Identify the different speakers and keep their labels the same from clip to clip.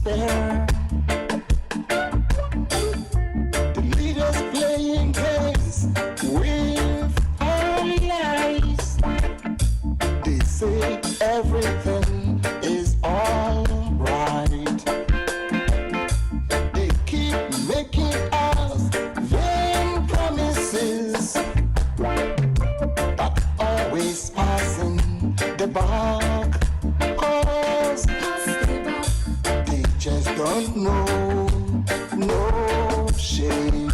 Speaker 1: despair. The leaders playing games with our lives. They say everything is alright. They keep making us vain promises, but always passing the buck. 'Cause they just don't know no shame.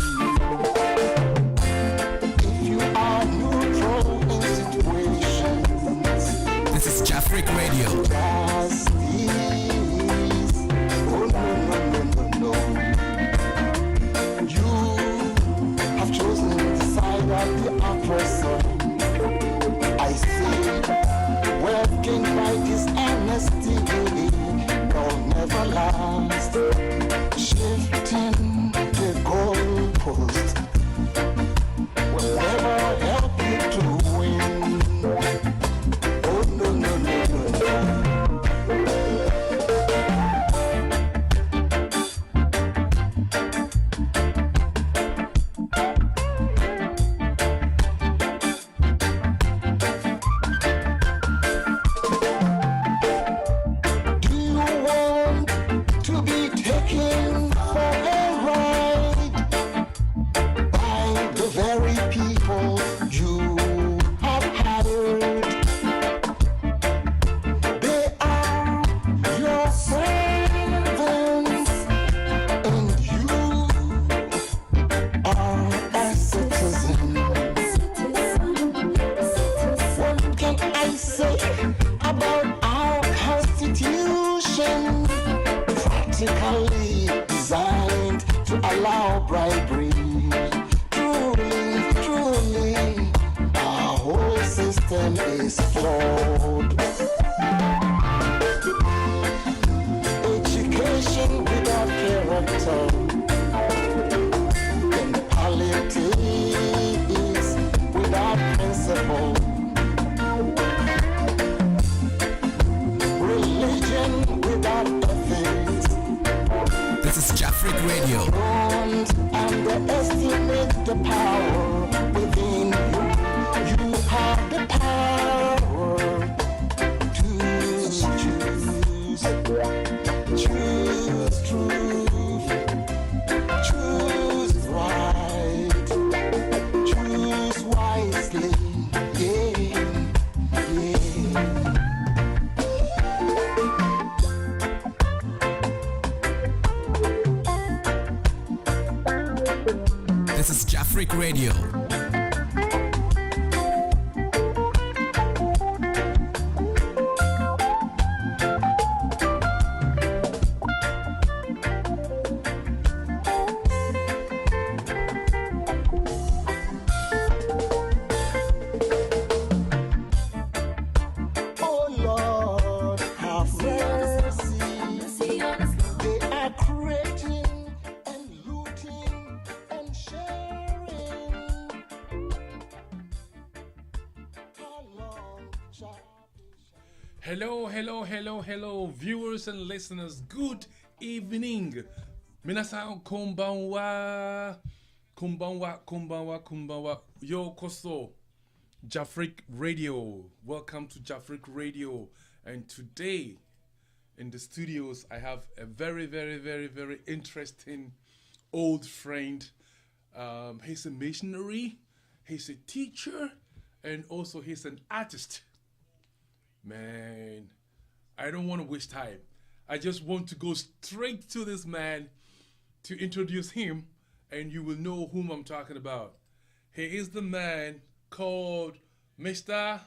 Speaker 1: If you are neutral in situations,
Speaker 2: This is Jafric Radio.
Speaker 1: as these, oh no. You have chosen the side of the oppressor. I see wealth gained by dishonesty will never last. Shifting the goalpost will never help you to win. Oh no. Do you want to be taken for a ride by the very people you have hired? They are your servants, and you are a citizen. What can I say about our Constitution? Practically designed to allow bribery. Truly, our whole system is flawed. Education without character, and politics without principle. Religion without ethics.
Speaker 2: This is Jafric Radio.
Speaker 1: Don't underestimate the power within you. You have the power to choose. Choose truth. Choose right. Choose wisely. Yeah.
Speaker 2: This is Jafric Radio.
Speaker 1: Oh Lord, have mercy. They are creating and looting and sharing. How long shall
Speaker 3: Hello, viewers and listeners. Good evening. Minasan konbanwa. Yokoso. Jafric Radio. Welcome to Jafric Radio. And today in the studios I have a very interesting old friend. He's a missionary, he's a teacher, and also he's an artist. Man, I don't want to waste time. I just want to go straight to this man to introduce him, and you will know whom I'm talking about. He is the man called Mr.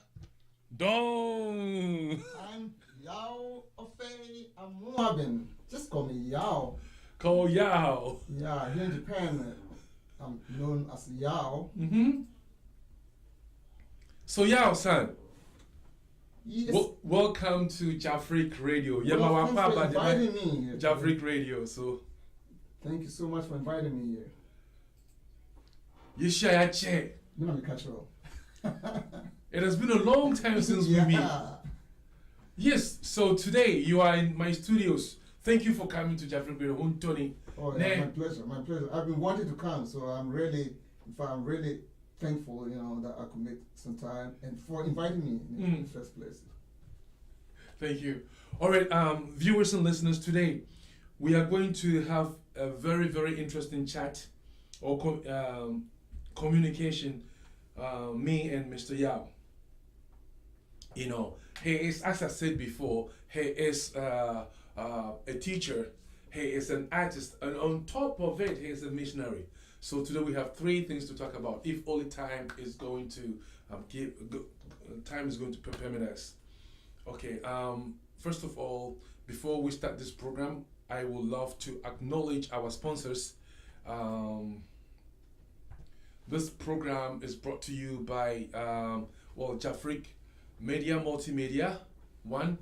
Speaker 3: Don.
Speaker 4: I'm YAW, OFEI, AMOABENG. Just call me YAW.
Speaker 3: Called YAW.
Speaker 4: Yeah, here in Japan, I'm known as YAW.
Speaker 3: So YAW-san,
Speaker 4: Yes.
Speaker 3: welcome to Jafric Radio.
Speaker 4: Well, thanks for inviting me here.
Speaker 3: Jafric Radio. So
Speaker 4: Thank you so much for inviting me here.
Speaker 3: you share a chair.
Speaker 4: You know, cultural.
Speaker 3: It has been a long time since we meet. Yes, so today you are in my studios Thank you for coming to Jeffrey Radio. Tony.
Speaker 4: Oh, yeah, my pleasure, my pleasure. I've been wanting to come, so I'm really thankful, that I could make some time and for inviting me in the first place.
Speaker 3: Thank you. All right, viewers and listeners, today we are going to have a very, very interesting chat or communication, me and Mr. YAW. He is, as I said before, he is a teacher, he is an artist, and on top of it, he is a missionary. So today we have three things to talk about. If only time is going to permit us. Okay. First of all, before we start this program, I would love to acknowledge our sponsors. This program is brought to you by Jafric Media Multimedia. One.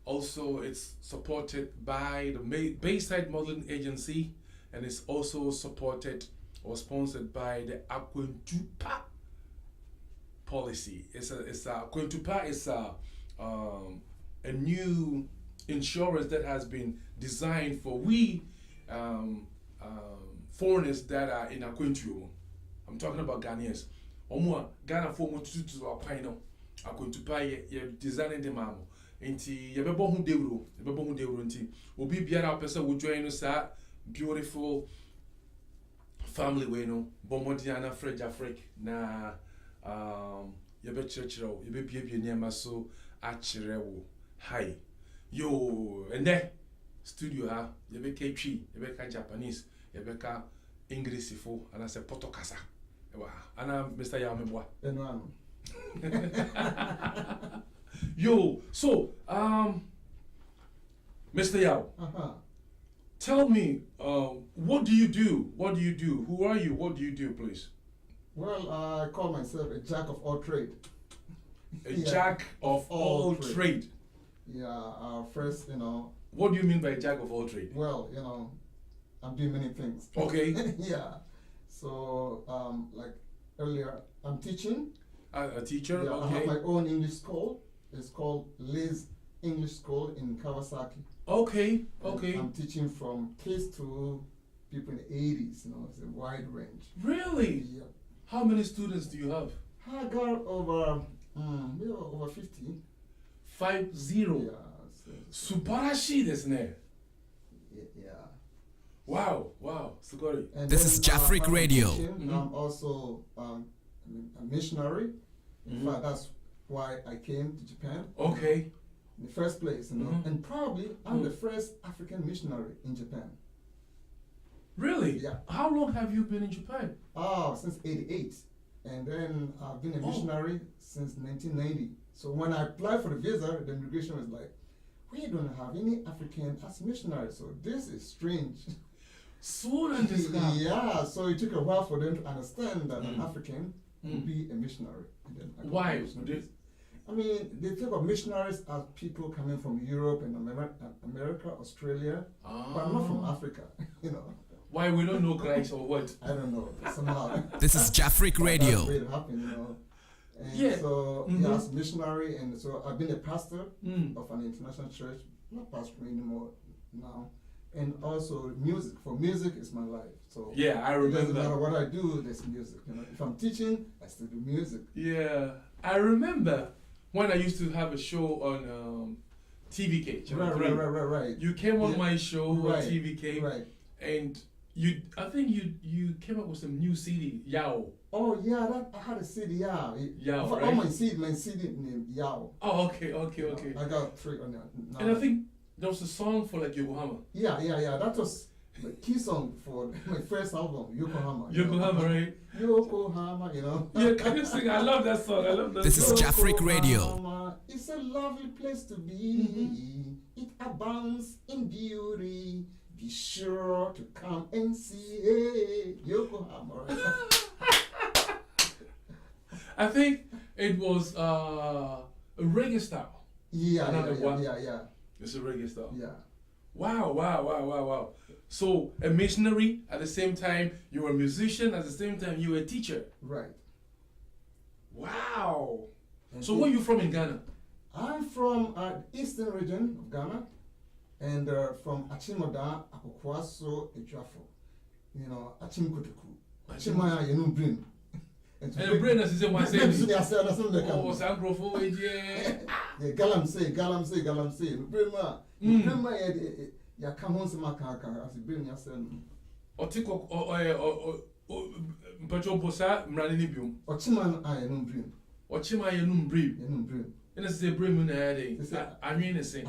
Speaker 3: Also, it's supported by the Bayside Modeling Agency, and it's also supported or sponsored by the Akwentupa policy. Akwentupa is a new insurance that has been designed for foreigners that are in Akwentu. I'm talking about Ghanaians. Ghana for Akwentupa ye designing the mamo. Inti yebebo hu dewro nti obi biara opese wo join no sa beautiful family we no bomodiana French Africa na yebe chirechiro yebe biebie niam so achire wo hi yo ende studio ha yebe ka twi yebe ka Japanese yebe ka English fo ana se Portuguese ewa ana Mr. YAW meboa
Speaker 4: Eno
Speaker 3: Yo, so, Mr. YAW, tell me, what do you do? What do you do? Who are you? What do you do, please?
Speaker 4: Well, I call myself a jack of all trade.
Speaker 3: A jack of all trade.
Speaker 4: Yeah, first,
Speaker 3: What do you mean by jack of all trade?
Speaker 4: Well, I'm doing many things.
Speaker 3: Okay.
Speaker 4: Yeah. So, like earlier, I'm teaching.
Speaker 3: A teacher?
Speaker 4: Yeah,
Speaker 3: okay.
Speaker 4: I have my own English school. It's called Liz English School in Kawasaki.
Speaker 3: Okay,
Speaker 4: And
Speaker 3: okay.
Speaker 4: I'm teaching from kids to people in the 80s, it's a wide range.
Speaker 3: Really?
Speaker 4: Yeah.
Speaker 3: How many students do you have?
Speaker 4: I got over 50.
Speaker 3: 50.
Speaker 4: Yeah.
Speaker 3: Subarashi desu ne.
Speaker 4: Yeah.
Speaker 3: Wow, sugoi.
Speaker 4: And
Speaker 2: This
Speaker 4: then,
Speaker 2: is Jafric
Speaker 4: I'm
Speaker 2: Radio.
Speaker 4: teaching, I'm also a missionary. In fact, that's why I came to Japan.
Speaker 3: Okay.
Speaker 4: In the first place, and probably I'm the first African missionary in Japan.
Speaker 3: Really?
Speaker 4: Yeah.
Speaker 3: How long have you been in Japan?
Speaker 4: Oh, since '88, and then I've been a missionary since 1990. So when I applied for the visa, the immigration was like, "We don't have any African as missionary, so this is strange." Yeah, so it took a while for them to understand that an African would be a missionary. And then I got
Speaker 3: Why?
Speaker 4: missionaries. I mean, they think of missionaries as people coming from Europe and America, Australia, but not from Africa,
Speaker 3: Why we don't know Christ or what?
Speaker 4: I don't know, somehow.
Speaker 2: This is Jafric Radio.
Speaker 4: That's the way it happened, And
Speaker 3: Yeah.
Speaker 4: so, as a missionary, and so I've been a pastor of an international church, not pastoring anymore now. And also music. For music is my life. So
Speaker 3: Yeah, I
Speaker 4: it
Speaker 3: remember
Speaker 4: doesn't matter
Speaker 3: that.
Speaker 4: what I do, there's music. If I'm teaching, I still do music.
Speaker 3: Yeah, I remember when I used to have a show on TVK. Channel 3.
Speaker 4: Right.
Speaker 3: You came on my show on
Speaker 4: Right.
Speaker 3: TVK,
Speaker 4: Right.
Speaker 3: and I think you came up with some new CD, YAW.
Speaker 4: Oh yeah, I had a CD, yeah.
Speaker 3: YAW,
Speaker 4: For
Speaker 3: right?
Speaker 4: all my CD named YAW.
Speaker 3: Oh, okay.
Speaker 4: I got 3 on there. Now.
Speaker 3: And I think there was a song for like Yokohama.
Speaker 4: Yeah. That was the key song for my first album, Yokohama.
Speaker 3: Yokohama, right?
Speaker 4: Yokohama,
Speaker 3: Yeah, can you sing? I love that song. I love that
Speaker 2: This
Speaker 3: song.
Speaker 2: is Jafric Radio.
Speaker 4: Yokohama, it's a lovely place to be. It abounds in beauty. Be sure to come and see. Hey, Yokohama.
Speaker 3: I think it was a reggae style.
Speaker 4: Yeah.
Speaker 3: It's a reggae style.
Speaker 4: Yeah.
Speaker 3: Wow. So a missionary at the same time, you were a musician at the same time, you were a teacher.
Speaker 4: Right.
Speaker 3: Wow. So where are you from in Ghana?
Speaker 4: I'm from eastern region of Ghana. And from Achimoda, Akokwaso, Ejafo, you know, Achimkotoku, Achimaya, you know, brain.
Speaker 3: And the brain is the one saying,
Speaker 4: oh,
Speaker 3: Sangrofo,
Speaker 4: yeah, Galam say, Brema, ya come on some macaca as you bring yourself.
Speaker 3: Otiko Pachoposa, Mraninibium,
Speaker 4: Ochiman, I am dream.
Speaker 3: Ochima, you know, breathe. And it's the brim in the head. I mean, it's a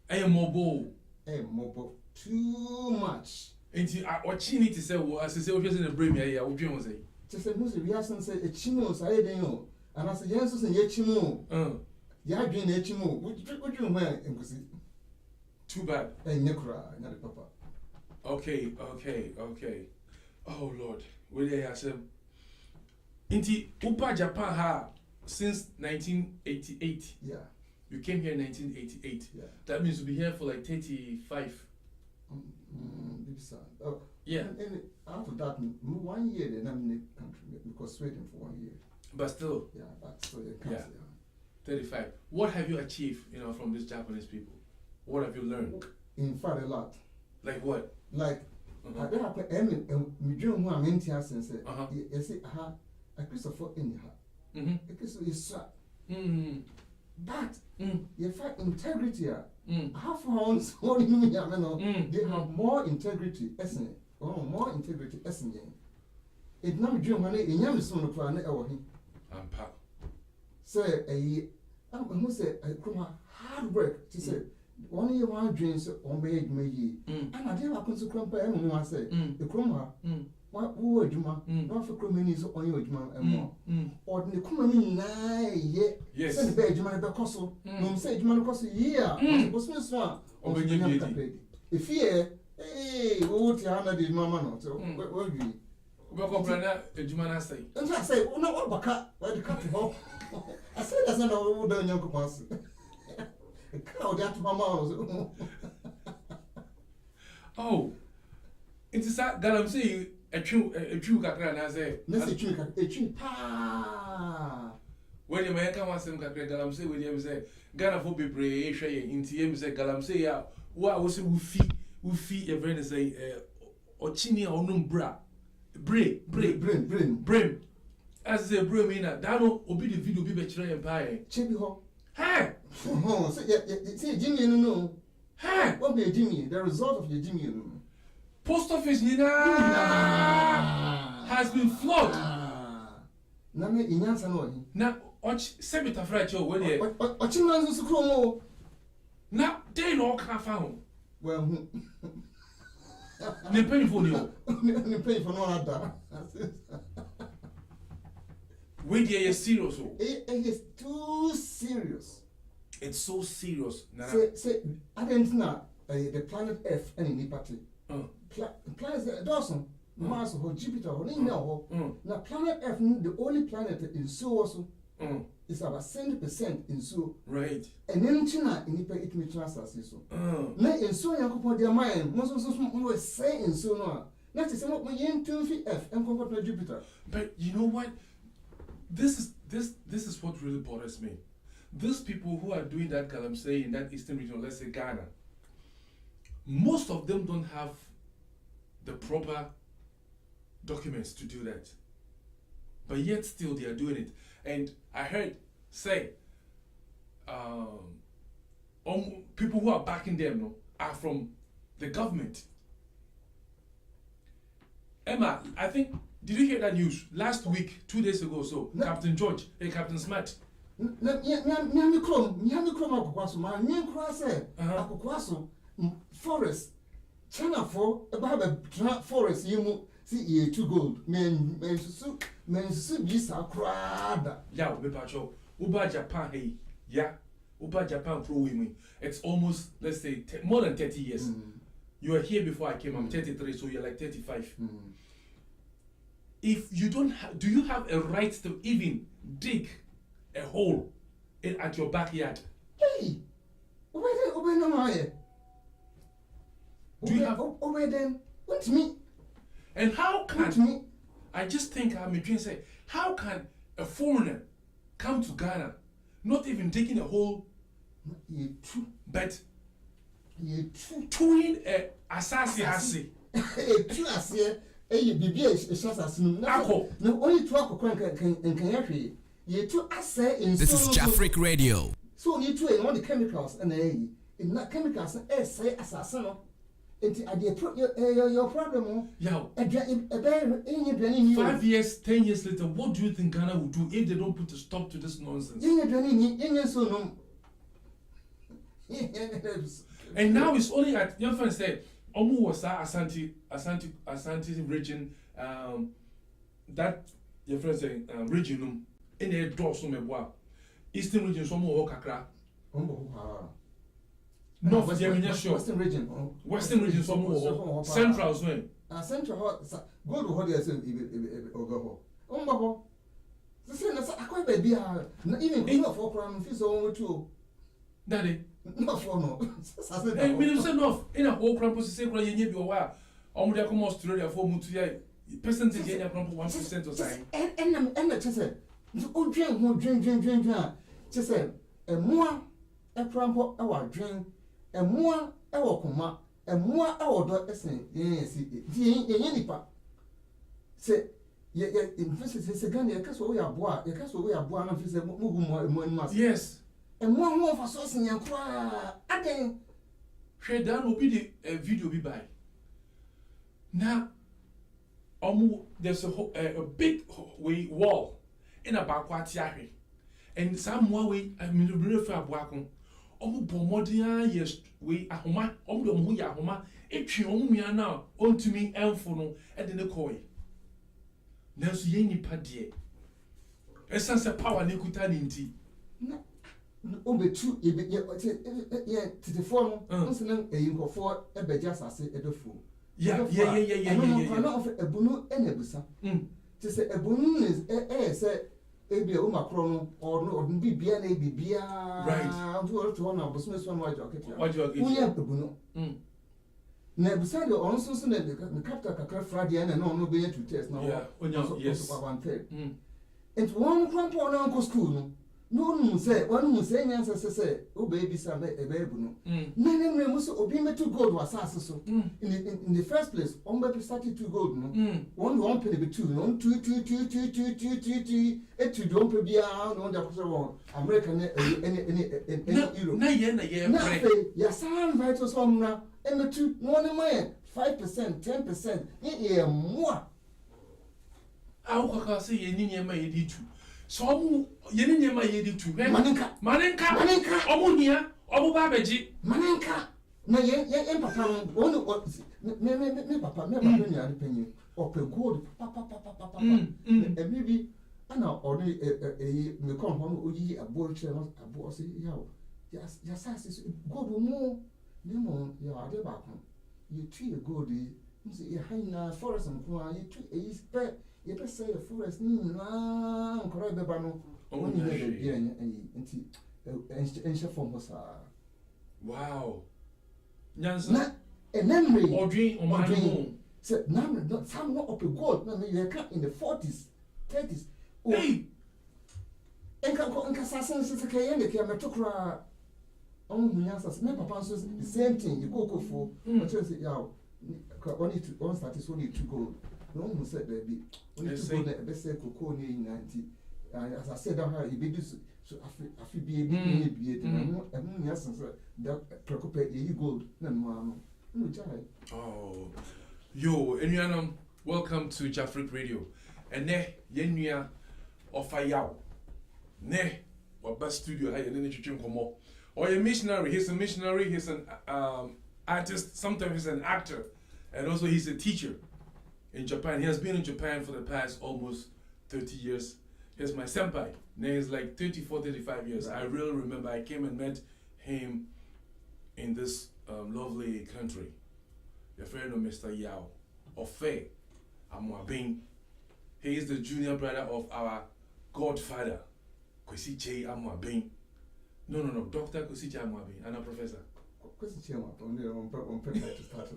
Speaker 3: I am mobile.
Speaker 4: Mobile too much.
Speaker 3: And what you need to say was, I say, in the brim, I would dream say.
Speaker 4: Just a music, we have some say a chimos, I didn't know. And I said, yes, and yet chimo. Ya dream a chimo. What you wear in Kusi?
Speaker 3: Too bad.
Speaker 4: And Nekra, not papa.
Speaker 3: Okay. Oh Lord, where they have some. Inti Upa Japan ha since 1988.
Speaker 4: Yeah.
Speaker 3: You came here in 1988.
Speaker 4: Yeah.
Speaker 3: That means you'll be here for like 35.
Speaker 4: Oh,
Speaker 3: yeah.
Speaker 4: And after that, 1 year they never in the country because Sweden for 1 year.
Speaker 3: But still.
Speaker 4: Yeah, but still you can't.
Speaker 3: Yeah. 35. What have you achieved, from these Japanese people? What have you learned?
Speaker 4: In fact, a lot.
Speaker 3: Like what?
Speaker 4: Like, I don't have to end me dream who I'm in here since you see, a Christopher in her. A Christopher is shot. But you find integrity. Half hounds holding me, they have more integrity, essence, or more integrity, essence. It now dream when a young son of an hour. Say a year, who said, I come hard work, she said. 1 year one dreams on bed me, and I didn't happen to compare anyone. I say, the chroma, what would you not for criminals on your juma and more? Or the crummy yes, send the bed, you might be costal. No, say you might cost a year, was Miss Swan, or when you paid. If here, hey, what you have did mamma not, what will you?
Speaker 3: Welcome, brother, Jumana say. And
Speaker 4: I say, oh, no, what cut, where the cut home. I said, that's not all done, young pass.
Speaker 3: Oh, it's that I'm saying a true cacra, and I say,
Speaker 4: a true pa.
Speaker 3: When you make a some cacra, Galamsey, William said, Ghana for be brave, in TM said, Galamsey, what was it who feed a friend say, or chini or numbra, brim. As a brim in a dano, obey the video be better empire.
Speaker 4: Chippy ho.
Speaker 3: Hey!
Speaker 4: Oh, say Jimmy, no.
Speaker 3: Hey!
Speaker 4: What be Jimmy? The result of your Jimmy.
Speaker 3: Post office Nina has been flogged.
Speaker 4: Now, me in answer no.
Speaker 3: Now, watch Senator Fracho when you
Speaker 4: watching man's chromo.
Speaker 3: Now, they no can found.
Speaker 4: Well,
Speaker 3: they pay for you.
Speaker 4: They pay for no other.
Speaker 3: Wait, you're serious.
Speaker 4: It is too serious.
Speaker 3: It's so serious.
Speaker 4: Say, I didn't know the planet Earth and in the party. Planet Dawson, Mars or Jupiter or Nino. Now, planet Earth, the only planet in so also is about 70% in so.
Speaker 3: Right.
Speaker 4: And then China in the it may transfer so. Now, in so, you can their mind, most of us say in so no. That is what we aim to Earth and compare to Jupiter.
Speaker 3: But you know what? This is what really bothers me. These people who are doing that Galamsey in that eastern region, let's say Ghana, most of them don't have the proper documents to do that. But yet still they are doing it. And I heard say people who are backing them are from the government. Emma, I think, did you hear that news last week, 2 days ago or so? No. Captain George, Captain Smart.
Speaker 4: Forest. China for about forest, you see, 2 gold. Men, Bisa crab.
Speaker 3: Yeah, Bepacho. Uba Japan, hey, yeah. Uba Japan pro women. It's almost, let's say, more than 30 years. You were here before I came. I'm 33, so you're like 35. If you don't do you have a right to even dig a hole at your backyard?
Speaker 4: Hey, where am I?
Speaker 3: Do you have
Speaker 4: over then? What me?
Speaker 3: And how can I just think I'm trying to say, how can a foreigner come to Ghana, not even digging a hole
Speaker 4: Ye true.
Speaker 3: But
Speaker 4: Ye true.
Speaker 3: twin assassin.
Speaker 4: True as here. Bibi a shot as no. No, only 12 and can ye true as in
Speaker 2: This is Jafric Radio.
Speaker 4: so you two and all the chemicals and in that chemicals say assassin. Your problem.
Speaker 3: Yeah.
Speaker 4: 5
Speaker 3: years, 10 years later, what do you think Ghana will do if they don't put a stop to this nonsense? And now it's only at your friend said, Omu was Asante region, that your friend saying regionum in a draw some Eastern region, some more Kakra. North
Speaker 4: Western region.
Speaker 3: Western region, some more Central as well.
Speaker 4: Central go to what you say, Ogo. The same as I quite baby, even in of Okram, Fizz over two.
Speaker 3: Daddy,
Speaker 4: not for no.
Speaker 3: and Minister North in a whole crampus, say, where you need your Omudia come Australia for Mutia, percentage in a crumple 1% or something.
Speaker 4: And the Chesed, oh, drink, just said, a more a crumple our drink, a more our coma, a more our dog essence, yes, any part. Say, in fact, it's a gun, your castle we are boy, your castle we are born of his more.
Speaker 3: Yes.
Speaker 4: And one more for sauce in your cry. Again,
Speaker 3: Share down will be the video be by. Now, there's a big wall in a bakwatiari. And some way, I mean, the real fair Bwakon. Pomodia, yes, we are Homa, Omuya Homa, if you own me now, on to me, Elfono, and then the koi. Nelson Yeni Padie. Essence of power, Nikutan in tea.
Speaker 4: Be true, to the form, you for a bejas as a fool.
Speaker 3: Yeah.
Speaker 4: Of a bunu and a busa. To say a bunu is say a be a Macron or no, be beer, right. To one of business one white jacket. What you are the bunu. Now, beside the also the capital Friday and no be to test now. Yes, 1/3. And one crump on Uncle School. No, say, one who say, say, oh, baby, some a baby. None of them obey to gold was so. In the first place, on baby started to gold. One penny be two, on two, et to don't be on the American any Europe. Now, your son writes on now, and the two, 1 million, 5%, 10%, yeah, more.
Speaker 3: I'll say, you need to. So, you need my yedi to
Speaker 4: Maninka,
Speaker 3: Omunia, Omubabeji,
Speaker 4: Maninka. No, yeah, papa, me papa, penny, or per gold, papa, and maybe I know only a come home, Uji, a board channel, a bossy yaw. Yes, good more, no more, you are the back. You treat a goldie, you hang forest and cry, you treat a spare. You best say a forest, no, correct the bano. Only and she form was
Speaker 3: wow. Nancy,
Speaker 4: and memory
Speaker 3: or dream or my dream.
Speaker 4: Said, no, not some more of a gold. No, you cut in the 40s, 30s.
Speaker 3: Hey,
Speaker 4: and Casassan says, okay, and the camera took her own answers. My papa says the same thing. You go for, but you say, yeah, only to one start is only to gold. No one said, baby, only to go there, best say, cocoa near 90. As I said, I be this, so I feel be and yes, that preoccupate you gold, no,
Speaker 3: oh, yo, and welcome to Jafric Radio. And ne, Yenuya of YAW. Ne, or best studio, hey, and then you drink more. Or a missionary, he's an artist, sometimes he's an actor, and also he's a teacher. In Japan, he has been in Japan for the past almost 30 years. He's my senpai. Now he's like 34, 35 years. I really remember I came and met him in this lovely country. Your friend of Mr. YAW, OFEI, AMOABENG. He is the junior brother of our godfather, Kwesiche AMOABENG. No, Dr. Kwesiche AMOABENG, and a professor.
Speaker 4: Kwesiche AMOABENG, to start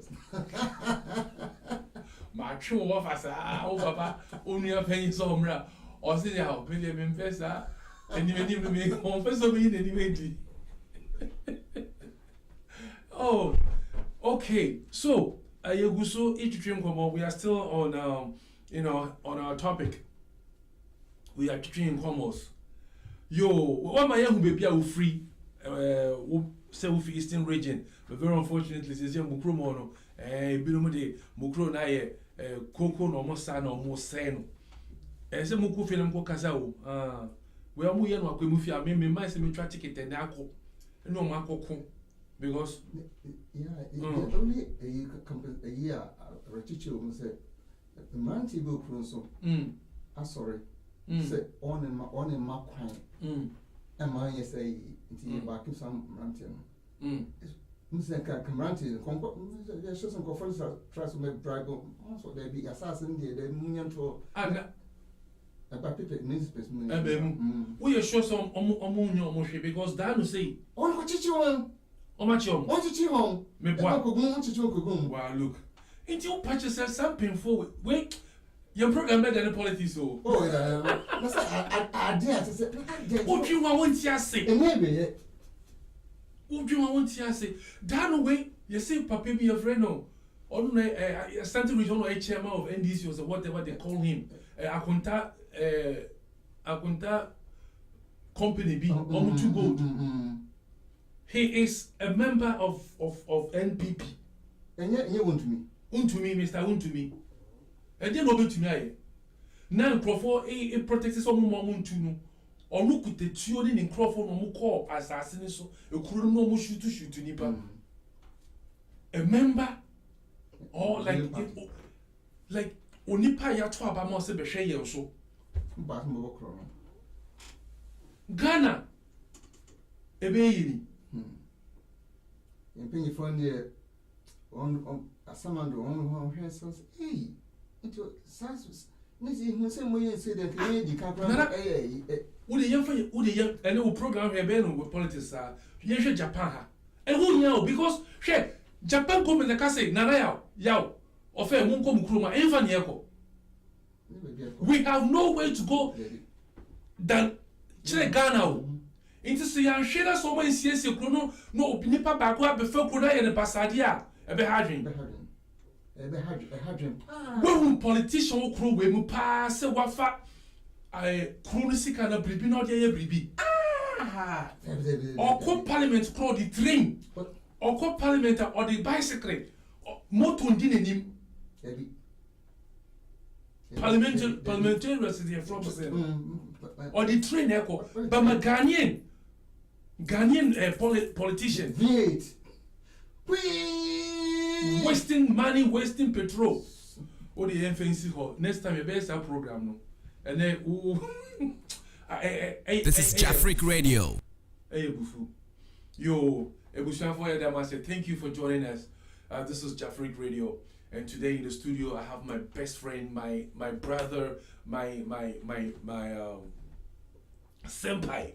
Speaker 3: my true officer, oh papa, only a penny somewhere, or say, I'll pay them in Fessa, and you need to make one first of it anyway. Oh, okay. So, we are still on, on our topic. We are treating commerce. Yo, what my young baby are free, South Eastern region, but very unfortunately, since young Mukromono, Bilumode, Mukro Naye, Coco no Mosa no Moseno. As a Muku film Kokazao, we are moving on Mufia, maybe my semi ticket and Nako, no Marco, because
Speaker 4: only a year, a teacher will say, the man table cronso, sorry, say on in my crime, and mine say, back in some ranting. Mr. Camranti, there's some conference tries to make bribe, also there be assassin, the Munian to about people in
Speaker 3: we are sure some Omunio because Dan will say,
Speaker 4: oh, what did you want?
Speaker 3: Oh, much
Speaker 4: What did you want?
Speaker 3: Me
Speaker 4: Wow,
Speaker 3: look. Until patches have something forward. Wait, your program better than politics, so.
Speaker 4: Oh, yeah. I dare to say,
Speaker 3: what you want to say?
Speaker 4: Maybe.
Speaker 3: What you want to say? Down away, you say, Papa, be a friend, no. On a Santa Regional HMO of NDC or whatever they call him. Akunta company be on to gold. He is a member of NPP.
Speaker 4: And yet you want me.
Speaker 3: Mr. Untumi. And then over to me. Now, Crawford, a protects some moment to know. Or look at the children in Crawford no call assassin so a crew no more shoot to Nipa. A member or like Onipa Yatwa Bamo Sebeshe so. Ghana. A baby.
Speaker 4: And penny for the on a summon on her sons. Hey, into Sansus. Missy, who same way say that lady can't would the young and no program here been with politics, sir. You Japan. And who know because Japan come in the castle, Nana Yaw, or fair won't come Kruma, Infant Yako. We have no way to go than Ghana. Into see, share so many CS, no Nipa Bakwa before Kuna and the Passadia, a behadrin. When politician will crew, we will pass a wafa. I chronically cannot be not every or call parliament crow the train or call parliament or the bicycle or motor didn't him parliamentary resident from or the train echo but my Ghanaian politician wasting money, wasting petrol. Or the FNC hall. Next time you best our program no. And then
Speaker 2: this is Jafric Radio.
Speaker 3: Hey Bufu. Yo, Ebushan for them I say thank you for joining us. This is Jafric Radio. And today in the studio I have my best friend, my brother, my senpai,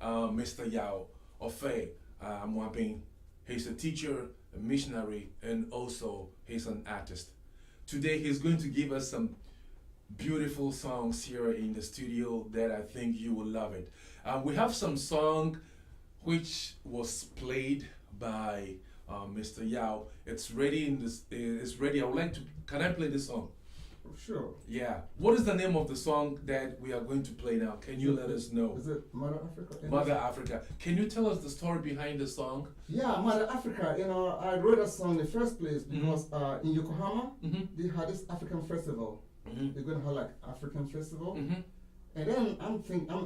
Speaker 3: Mr. YAW OFEI, AMOABENG. He's a teacher, a missionary, and also he's an artist. Today he's going to give us some beautiful songs here in the studio that I think you will love it. We have some song which was played by Mr. YAW. It's ready in this. It's ready. I would like to. Can I play this song?
Speaker 4: Sure.
Speaker 3: Yeah. What is the name of the song that we are going to play now? Can you let us know?
Speaker 4: Is it Mother Africa?
Speaker 3: Mother Africa. Can you tell us the story behind the song?
Speaker 4: Yeah, Mother Africa. You know, I wrote a song in the first place because in Yokohama they had this African festival. They're going to have like African festival. And then I'm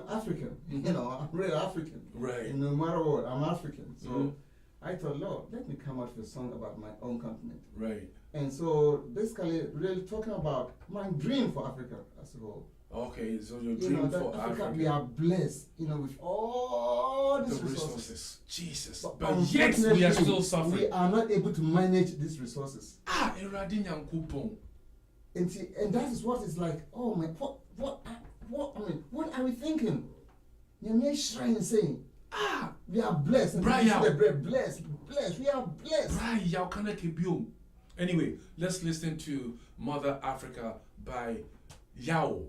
Speaker 4: African. You know, I'm really African.
Speaker 3: Right.
Speaker 4: And no matter what, I'm African. So I thought, Lord, let me come out with a song about my own continent.
Speaker 3: Right.
Speaker 4: And so basically, really talking about my dream for Africa as a whole.
Speaker 3: Okay, so your dream for Africa.
Speaker 4: We are blessed, you know, with all these resources.
Speaker 3: Jesus. But yet we are still suffering.
Speaker 4: We are not able to manage these resources.
Speaker 3: And
Speaker 4: that is what is like, oh my, what are we thinking? You're saying, we are blessed. Blessed. We are blessed.
Speaker 3: Anyway, let's listen to Mother Africa by YAW.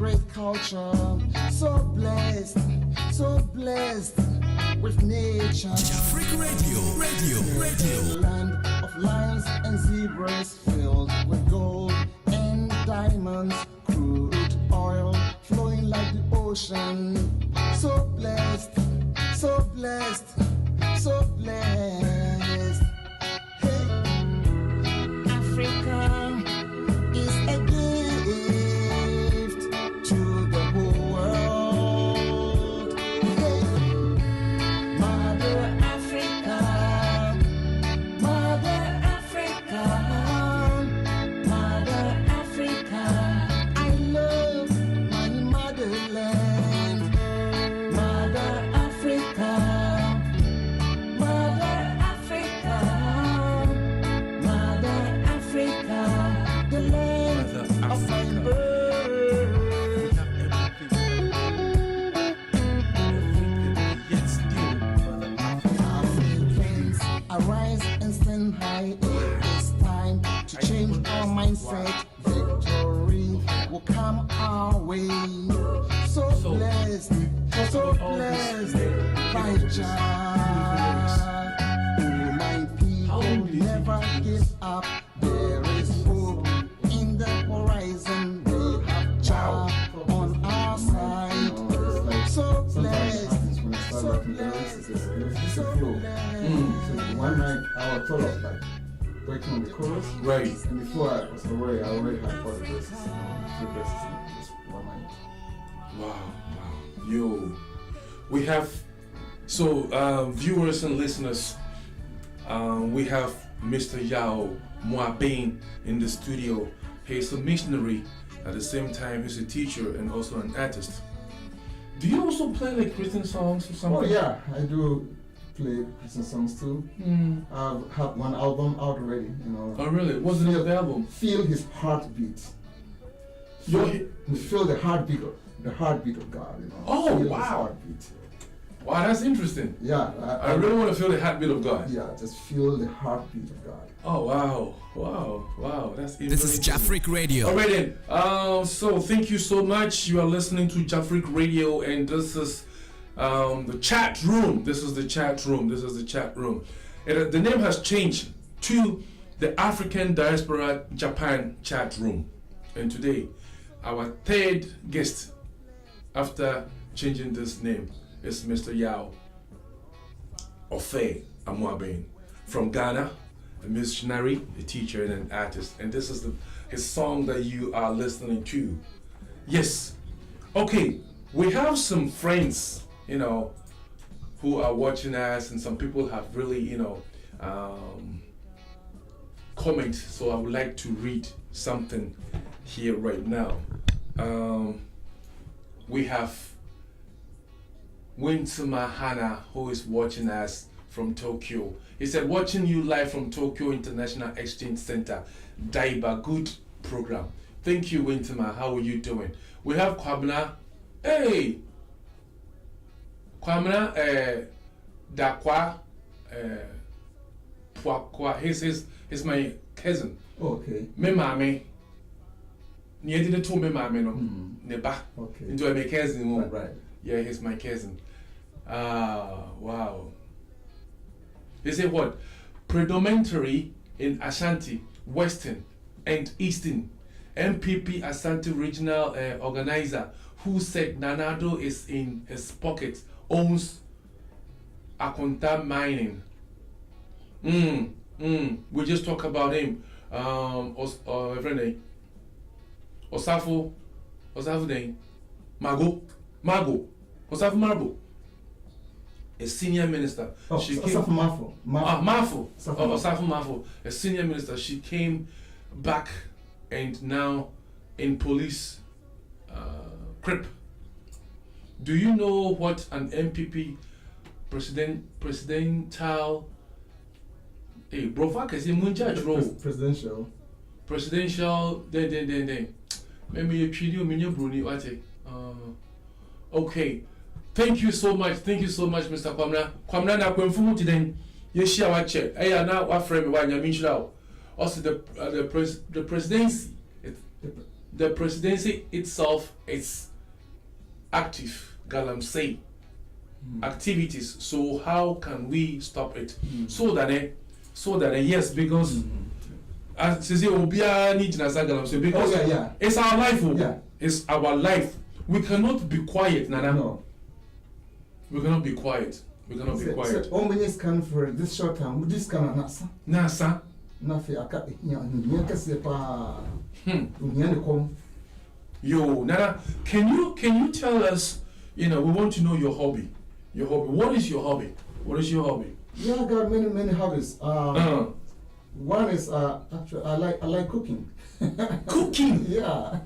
Speaker 4: great culture, so blessed with nature.
Speaker 2: Africa Radio.
Speaker 4: A land of lions and zebras filled with gold and diamonds, crude oil flowing like the ocean. So blessed. Hey, Africa is a gift to the whole world. Hey, Mother Africa, I love my motherland. Mother Africa, the land of my birth. Africans, arise and stand high. It's time to change our mindset. Victory will come our way. So blessed, by Jah. Oh, my people, never give up. There is hope in the horizon. We have Jah on our side. So blessed. It's a flow. So one night I was thought of like working on the chorus.
Speaker 3: Right.
Speaker 4: And before I was away, I already had 4 verses. 3 verses in just one night.
Speaker 3: Wow. Yo, we have viewers and listeners. We have Mr. YAW AMOABENG in the studio. He's a missionary. At the same time, he's a teacher and also an artist. Do you also play like Christian songs or something?
Speaker 4: Oh yeah, I do play Christian songs too. I've had one album out already, you know.
Speaker 3: Oh really? What's the name of the album?
Speaker 4: Feel His Heartbeat. Feel the heartbeat of God, you know.
Speaker 3: Oh,
Speaker 4: feel
Speaker 3: wow.
Speaker 4: His heartbeat.
Speaker 3: Wow, that's interesting.
Speaker 4: Yeah.
Speaker 3: I really want to feel the heartbeat of God.
Speaker 4: Yeah, just feel the heartbeat of God.
Speaker 3: Oh wow, that's interesting.
Speaker 2: This is Africa Radio.
Speaker 3: Alright then, so thank you so much. You are listening to Africa Radio, and this is the chat room. This is the chat room. And the name has changed to the African Diaspora Japan chat room. And today, our third guest after changing this name is Mr. YAW OFEI AMOABENG from Ghana, a missionary, a teacher, and an artist. And this is his song that you are listening to. Yes. Okay, we have some friends, you know, who are watching us, and some people have really, you know, comment. So I would like to read something here right now. We have Wintuma Hana, who is watching us from Tokyo. He said, watching you live from Tokyo International Exchange Center. Daiba, good program. Thank you, Wintuma. How are you doing? We have Kwabna. Hey! Kwabna, Dakwa, Pwakwa. He's my cousin.
Speaker 4: Okay.
Speaker 3: Me mame. Ni did to me mame no. Neba.
Speaker 4: Okay.
Speaker 3: Into my cousin.
Speaker 4: Right.
Speaker 3: Yeah, he's my cousin. Wow. They say what? Predominantly in Ashanti, Western, and Eastern. MPP Ashanti regional organizer who said Nanado is in his pocket, owns Akonta mining. We just talk about him. Osafo name. Mago. Osafo Marbo. A senior minister.
Speaker 4: Oh,
Speaker 3: she
Speaker 4: Osafo
Speaker 3: came.
Speaker 4: Mafo.
Speaker 3: Mafo.
Speaker 4: Osafo
Speaker 3: Osafo Mafo. A senior minister. She came back and now in police crip. Do you know what an MPP presidential presidential then maybe a video Bruni okay. Thank you so much, Mr. Kwamna na kwemfumu today. Yes, our chair. I now our friend one yaminchlau. Also the presidency. the presidency itself is active, galamsey activities. So how can we stop it? So that yes, because as you say, Obia need galamsey because it's our life. It's our life. We cannot be quiet, Nana.
Speaker 4: No.
Speaker 3: We cannot be quiet. We cannot be quiet.
Speaker 4: So, all minutes can for this short time. This can nasa.
Speaker 3: Nasa.
Speaker 4: Nafi aka nyaka sepa.
Speaker 3: Yo, Nana, can you tell us? We want to know your hobby. Your hobby. What is your hobby? What is your hobby?
Speaker 4: Yeah, I got many hobbies. One is actually I like cooking.
Speaker 3: Cooking?
Speaker 4: Yeah.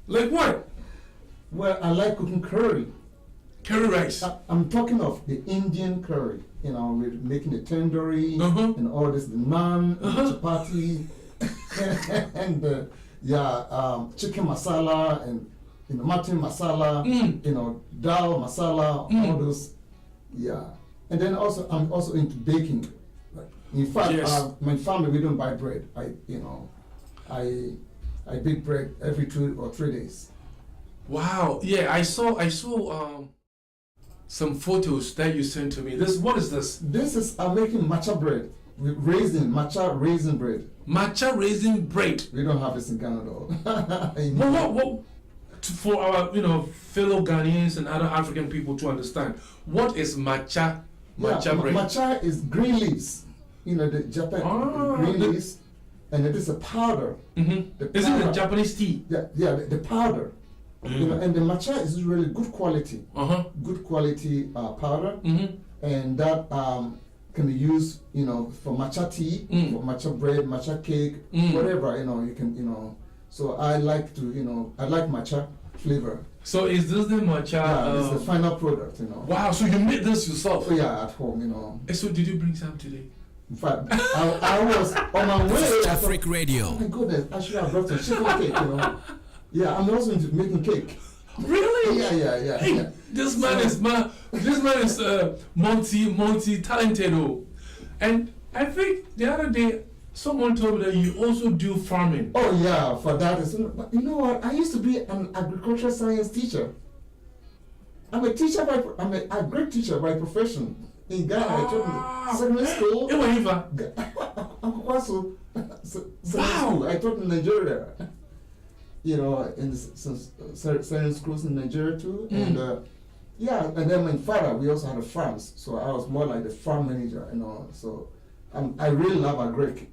Speaker 3: Like what?
Speaker 4: Well, I like cooking curry.
Speaker 3: Curry rice.
Speaker 4: I'm talking of the Indian curry. We're making the tandoori and all this, the naan, the chapati, and chicken masala and mutton masala, dal masala, all those. Yeah. And then also I'm also into baking. In fact, my family, we don't buy bread. I bake bread every 2 or 3 days.
Speaker 3: Wow. Yeah, I saw some photos that you sent to me. What is this?
Speaker 4: This is I'm making matcha bread with matcha raisin bread.
Speaker 3: Matcha raisin bread.
Speaker 4: We don't have this in Ghana though.
Speaker 3: What for our fellow Ghanaians and other African people to understand, what is matcha bread?
Speaker 4: Matcha is green leaves. The Japan green leaves, and it is a powder.
Speaker 3: Is it the Japanese tea?
Speaker 4: Yeah, the powder. And the matcha is really good quality. Good quality powder, and that can be used, for matcha tea, for matcha bread, matcha cake, whatever. You can, So I like matcha flavor.
Speaker 3: So is this the matcha?
Speaker 4: Yeah, it's the final product.
Speaker 3: Wow. So you made this yourself?
Speaker 4: Oh, yeah, at home.
Speaker 3: So did you bring some today?
Speaker 4: In fact, I was on my way.
Speaker 2: Afric Radio.
Speaker 4: Oh my goodness, I should have brought some chocolate cake. Yeah, I'm also into making cake.
Speaker 3: Really?
Speaker 4: Yeah.
Speaker 3: Hey, this man is multi talented. And I think the other day someone told me that you also do farming.
Speaker 4: Oh yeah, for that is. But you know what? I used to be an agricultural science teacher. I'm a great teacher by profession. In Ghana, I taught secondary school. Wow! I taught in Nigeria. In certain schools in Nigeria too, and and then my father, we also had a farms, so I was more like the farm manager, So I really love agric,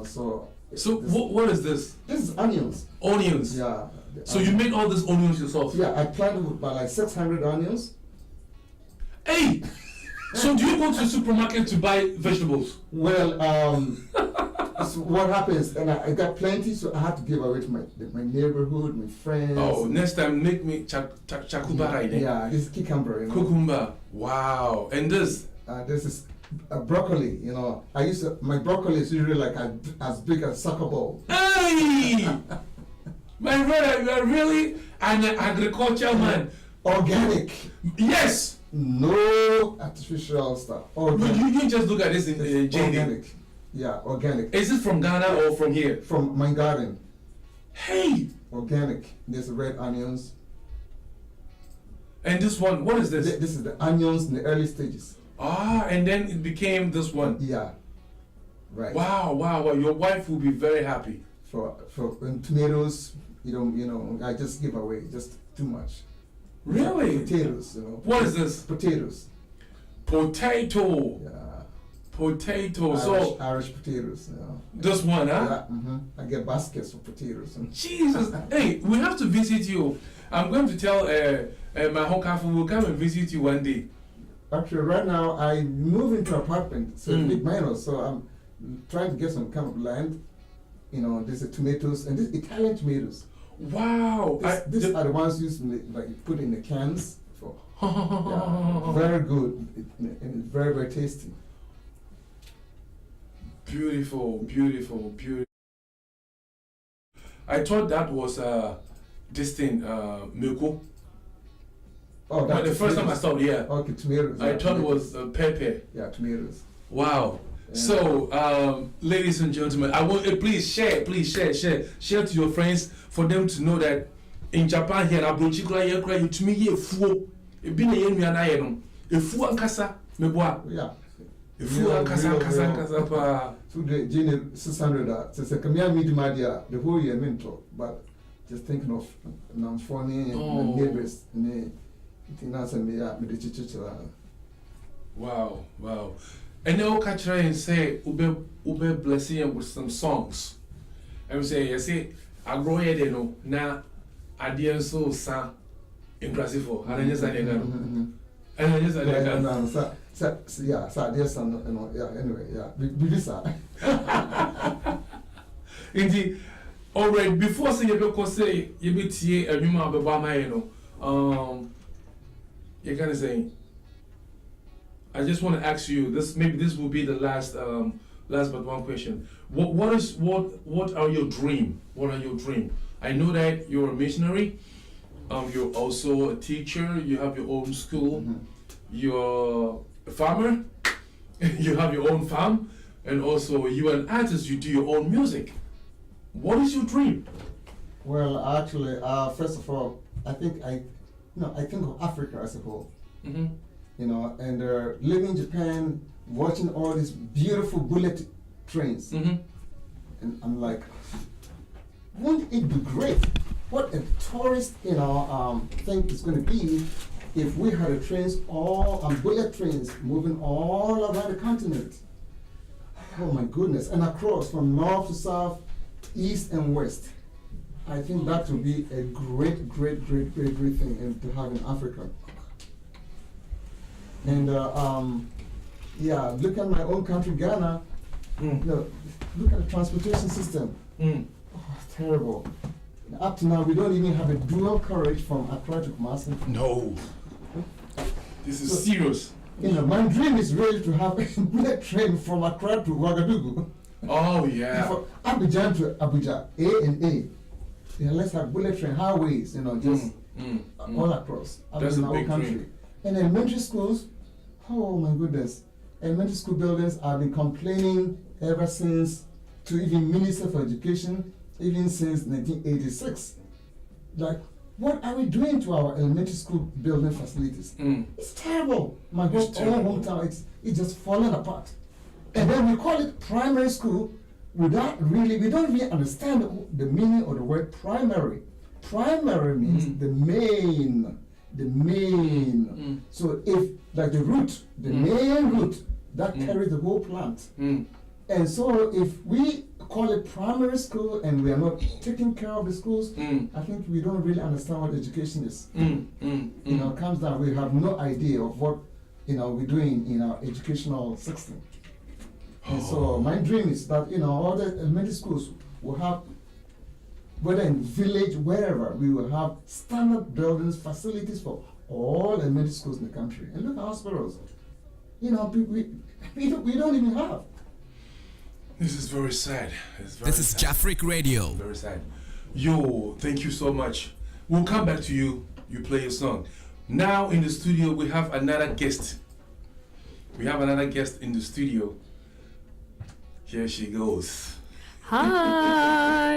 Speaker 4: So.
Speaker 3: What is this?
Speaker 4: This is onions.
Speaker 3: Onions.
Speaker 4: Yeah.
Speaker 3: So you made all these onions yourself?
Speaker 4: Yeah, I planted about like 600 onions.
Speaker 3: Hey. So do you go to the supermarket to buy vegetables?
Speaker 4: Well, so what happens, and I got plenty, so I had to give away to my neighborhood, my friends.
Speaker 3: Oh, next time make me chakuba right there.
Speaker 4: Yeah, this is cucumber.
Speaker 3: Cucumber. Wow. And this?
Speaker 4: This is broccoli. My broccoli is usually like as big as a soccer ball.
Speaker 3: Hey! My brother, you are really an agricultural man.
Speaker 4: Organic.
Speaker 3: Yes.
Speaker 4: No artificial stuff.
Speaker 3: You just look at this in JD.
Speaker 4: Organic. Yeah, organic.
Speaker 3: Is it from Ghana or from here?
Speaker 4: From my garden.
Speaker 3: Hey!
Speaker 4: Organic. There's red onions.
Speaker 3: And this one, what is this?
Speaker 4: This is the onions in the early stages.
Speaker 3: And then it became this one.
Speaker 4: Yeah. Right.
Speaker 3: Wow. Your wife will be very happy.
Speaker 4: For tomatoes, I just give away just too much.
Speaker 3: Really?
Speaker 4: Potatoes,
Speaker 3: What is this?
Speaker 4: Potatoes.
Speaker 3: Potato.
Speaker 4: Yeah.
Speaker 3: Potato.
Speaker 4: Irish potatoes,
Speaker 3: This one, huh?
Speaker 4: Yeah, I get baskets of potatoes.
Speaker 3: Jesus. Hey, we have to visit you. I'm going to tell my Hokafu will come and visit you one day.
Speaker 4: Actually, right now, I moved into an apartment, so big minus, so I'm trying to get some kind of land. There's the tomatoes, and this Italian tomatoes.
Speaker 3: Wow.
Speaker 4: These are the ones used put in the cans. Very good, and it's very, very tasty.
Speaker 3: Beautiful. I thought that was this thing, milko.
Speaker 4: Oh,
Speaker 3: that's the first time I saw it, yeah.
Speaker 4: Okay, tomatoes.
Speaker 3: I thought it was pepper.
Speaker 4: Yeah, tomatoes.
Speaker 3: Wow. So, ladies and gentlemen, I want please share to your friends for them to know that in Japan here, abrochi kura here kura you to me ye fuo. E bi na ye nua na ye no. E fuo ankasa me boa.
Speaker 4: Yeah.
Speaker 3: E fuo ankasa pa.
Speaker 4: So the Gene 600 says a camera media the whole year mentor, but just thinking of non-funny neighbors and that's a me
Speaker 3: Wow. And then catch her and say ube blessing you with some songs. And we say you see I grow here they know now I didn't so sa impressive for and then just like that. And then just like that.
Speaker 4: Yeah, there's some anyway,
Speaker 3: Indeed. Alright, before say you say you be tie a new man be my you can say I just want to ask you this. Maybe this will be the last but one question. What are your dream? What are your dream? I know that you're a missionary. You're also a teacher. You have your own school.
Speaker 4: Mm-hmm.
Speaker 3: You're a farmer. You have your own farm, and also you're an artist. You do your own music. What is your dream?
Speaker 4: Well, actually, first of all, I think think of Africa as a whole.
Speaker 3: Mm-hmm.
Speaker 4: And living in Japan, watching all these beautiful bullet trains.
Speaker 3: Mm-hmm.
Speaker 4: And I'm like, wouldn't it be great? What a tourist, thing it's going to be if we had bullet trains moving all around the continent. Oh my goodness, and across from north to south, east and west. I think that would be a great thing to have in Africa. And look at my own country, Ghana. Look at the transportation system. Oh, terrible. Up to now, we don't even have a dual carriage from Accra to Kumasi.
Speaker 3: No. This is serious.
Speaker 4: My dream is really to have a bullet train from Accra to Ouagadougou.
Speaker 3: Oh, yeah.
Speaker 4: From Abidjan to Abuja, A and A. Yeah, let's have bullet train highways, all across.
Speaker 3: That's a big
Speaker 4: country.
Speaker 3: dream.
Speaker 4: And elementary schools, oh my goodness. Elementary school buildings, I've been complaining ever since to even Minister for Education, even since 1986. Like, what are we doing to our elementary school building facilities? It's terrible. My own hometown, it's just falling apart. And then we call it primary school we don't really understand the meaning of the word primary. Primary means the main. So if, like the root, the main root, that carries the whole plant. And so if we call it primary school and we are not taking care of the schools, I think we don't really understand what education is. It comes down, we have no idea of what we're doing in our educational system. And so my dream is that all the elementary schools will have, whether in village, wherever, we will have standard buildings, facilities for all elementary schools in the country. And look at hospitals. We don't even have.
Speaker 3: This is very sad.
Speaker 2: This is Jafric Radio.
Speaker 3: Very sad. Yo, thank you so much. We'll come back to you. You play your song. Now in the studio, we have another guest. We have another guest in the studio. Here she goes.
Speaker 5: Hi.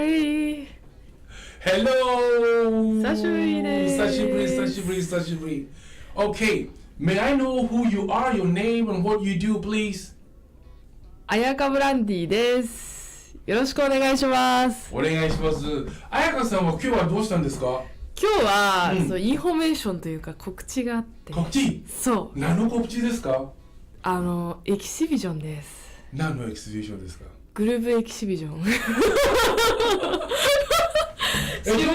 Speaker 3: Hello.
Speaker 5: Sashibri.
Speaker 3: Sashibri. Okay, may I know who you are, your name, and what you do, please?
Speaker 5: 綾香ブランディです。よろしくお願いします。
Speaker 3: お願いします。綾香さんは今日はどうしたんですか？
Speaker 5: 今日は、そうインフォメーションというか告知があって。
Speaker 3: 告知？
Speaker 5: そう。
Speaker 3: 何の告知ですか？
Speaker 5: エキシビジョンです。
Speaker 3: 何のエキシビジョンですか？
Speaker 5: グループエキシビジョン。
Speaker 3: ど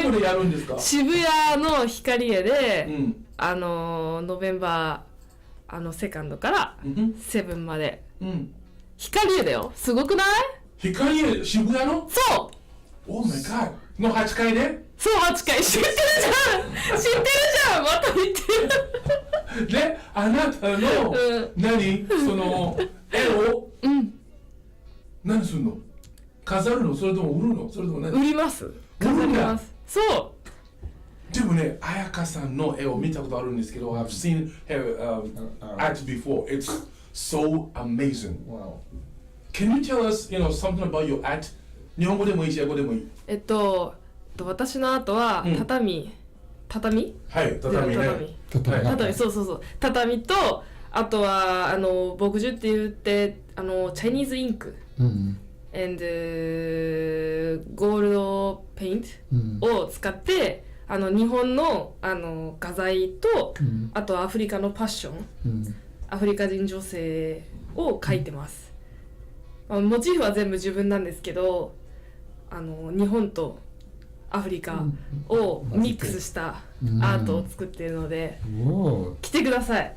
Speaker 3: こでやるんですか？
Speaker 5: 渋谷の光栄で、ノベンバーセカンドからセブンまで。光栄だよ。すごくない？
Speaker 3: 光栄渋谷の？
Speaker 5: そう。
Speaker 3: Oh my god。の8階で？
Speaker 5: そう8階。知ってるじゃん。また言ってる。
Speaker 3: で、あなたの、何その絵を、何するの？飾るの？それとも売るの？それとも何？
Speaker 5: 売ります。飾ります。そう。
Speaker 3: でもね、彩香さんの絵を見たことあるんですけど、I've seen her art before. It's so amazing.
Speaker 4: Wow.
Speaker 3: Can you tell us, something about your art? 日本語でもいいし、英語でもいい。
Speaker 5: 私のアートは畳
Speaker 3: はい、畳ね。
Speaker 5: 畳、そう畳と、あとは墨汁って言ってチャイニーズインク、and ゴールドペイントを使って、日本の画材と、あとアフリカのパッション、アフリカ人女性を描いてます。モチーフは全部自分なんですけど、日本とアフリカをミックスしたアートを作っているので、来てください。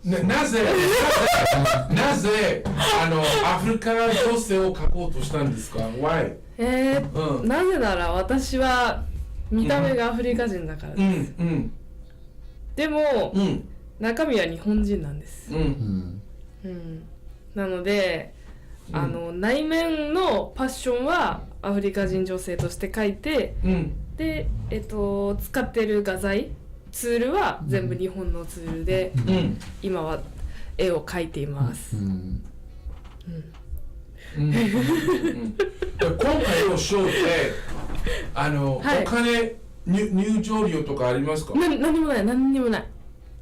Speaker 3: なぜアフリカ女性を描こうとしたんですか Why?
Speaker 5: なぜなら私は見た目がアフリカ人だからです。でも、中身は日本人なんです。なので、内面のパッションはアフリカ人女性として描いて、で、使ってる画材ツールは全部日本のツールで、今は絵を描いています。
Speaker 3: 今回のショーでお金入場料とかありますか？
Speaker 5: 何にもない。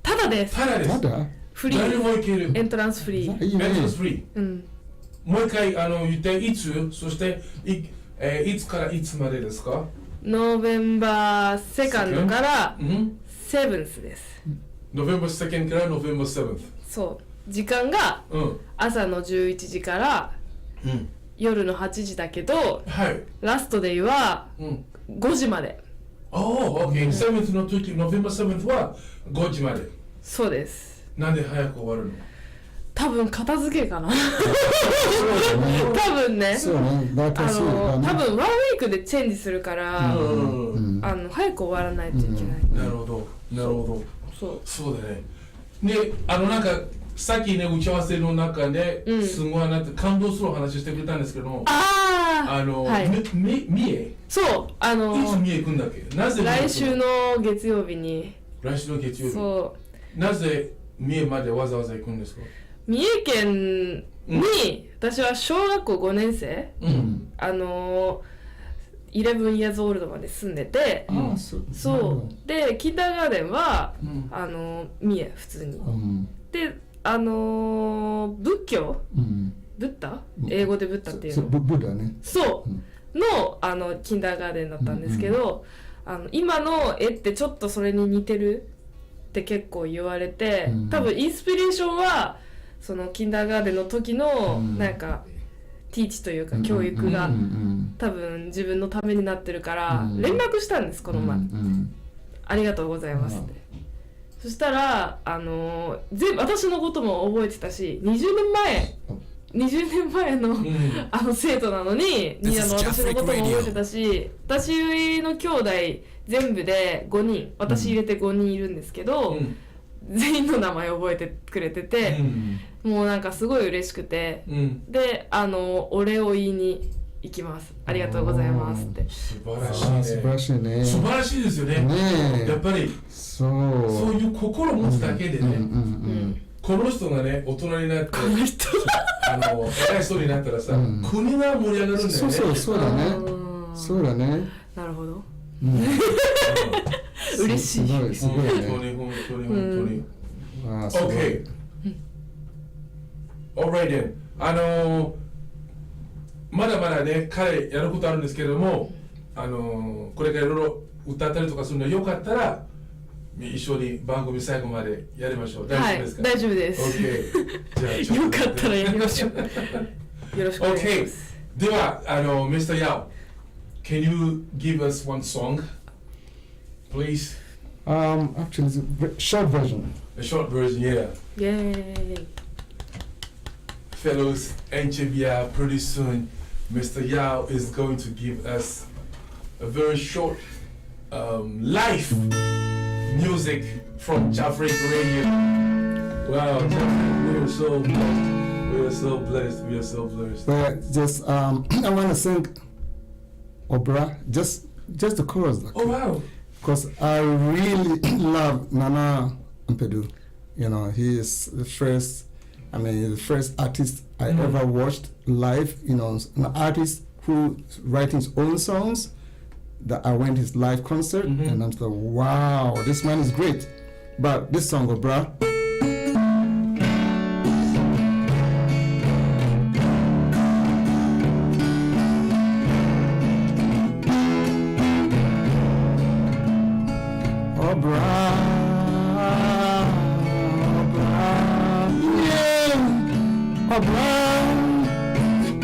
Speaker 5: ただです。フリー。
Speaker 3: 誰も行ける。
Speaker 5: エントランスフリー。
Speaker 3: エントランスフリー。もう一回言っていつ、そしていつからいつまでですか？
Speaker 5: ノーベンバー2からセブンスです。
Speaker 3: ノーベンバー2からノーベンバー7。
Speaker 5: そう。時間が朝の11時から夜の8時だけど、ラストデイは5時まで。
Speaker 3: OK。7th の時、ノーベンバー7は5時まで。
Speaker 5: そうです。
Speaker 3: なんで早く終わるの？
Speaker 5: 多分片付けかな。多分ね。多分ワンウィークでチェンジするから、早く終わらないといけない。
Speaker 3: なるほど。そうだね。で、なんかさっきね打ち合わせの中ですごい感動するお話してくれたんですけども、三重。そう。いつ三重行くんだっけ？なぜ？
Speaker 5: 来週の月曜日に。
Speaker 3: そう。なぜ三重までわざわざ行くんですか？
Speaker 5: 三重県に、私は小学校5年生、11 years old まで住んでて、そうでキンダーガーデンは、三重普通に、で仏教、ブッダ、英語でブッダっていうの、
Speaker 4: ブッダね、
Speaker 5: そうのキンダーガーデンだったんですけど、今の絵ってちょっとそれに似てるって結構言われて、多分インスピレーションはそのキンダーガーデンの時のなんかティーチというか教育が多分自分のためになってるから連絡したんです、この前。ありがとうございますって。そしたら全部私のことも覚えてたし、20年前の生徒なのに私のことも覚えてたし、私の兄弟全部で5人、私入れて5人いるんですけど、全員の名前覚えてくれてて、もうなんかすごい嬉しくて、でお礼を言いに行きます。ありがとうございますって。
Speaker 3: 素晴らしいね。素晴らしいですよね。やっぱりそういう心を持つだけでね、この人がね大人になって偉い人になったらさ、国が盛り上がるんだよね。
Speaker 4: そうだね。
Speaker 5: なるほど。嬉しい。
Speaker 4: すごいね。
Speaker 3: 本当に。OK。Alright then。まだまだね彼やることあるんですけれども、これからいろいろ歌ったりとかするのよかったら一緒に番組最後までやりましょう。大丈夫ですか？
Speaker 5: 大丈夫です。
Speaker 3: OK。じゃあよ
Speaker 5: かったらやりましょう。よろしくお願いします。
Speaker 3: ではMr. Yao, can you give us one song, please?
Speaker 4: Actually, it's a short version.
Speaker 3: A short version, yeah.
Speaker 5: Yay.
Speaker 3: Fellows, NCBI, pretty soon, Mr. Yao is going to give us a very short live music from Jafric Radio. Wow, we are so blessed.
Speaker 4: But just I want to sing opera, just the chorus.
Speaker 3: Oh wow!
Speaker 4: Because I really love Nana Mpedu. You know, he is the first artist I ever watched live. You know, an artist who writing his own songs. That I went his live concert and I'm like, wow, this man is great. But this song, Obra. Obra, yeah, Obra,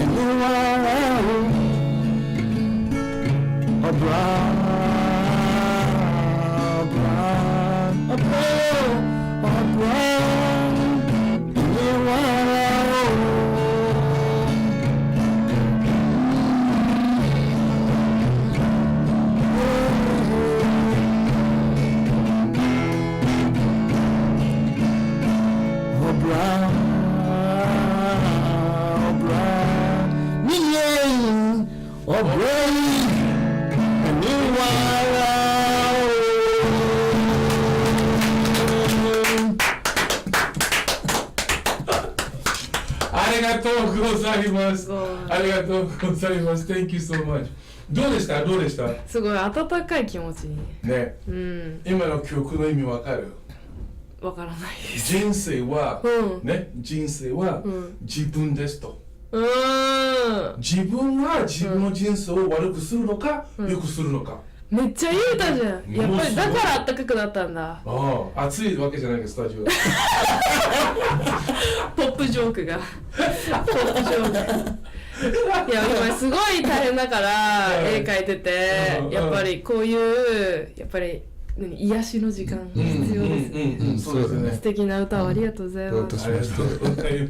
Speaker 4: and you are. Obra, Obra, Obra, Obra, you Obra, Obra, million, Obra.
Speaker 3: Thank you so much. どうでした？
Speaker 5: すごい温かい気持ちに
Speaker 3: ね、今の曲の意味わかる？
Speaker 5: わからないです。
Speaker 3: 人生は、ね、人生は自分ですと。自分は自分の人生を悪くするのか、良くするのか。
Speaker 5: めっちゃいい歌じゃん。やっぱりだからあったかくなったんだ。
Speaker 3: 暑いわけじゃないけどスタジオ。
Speaker 5: ポップジョークが。ポップジョーク。いや今すごい大変だから絵描いてて、やっぱりこういうやっぱり癒しの時間必要です。
Speaker 3: そうですね。
Speaker 5: 素敵な歌をありがとうございます。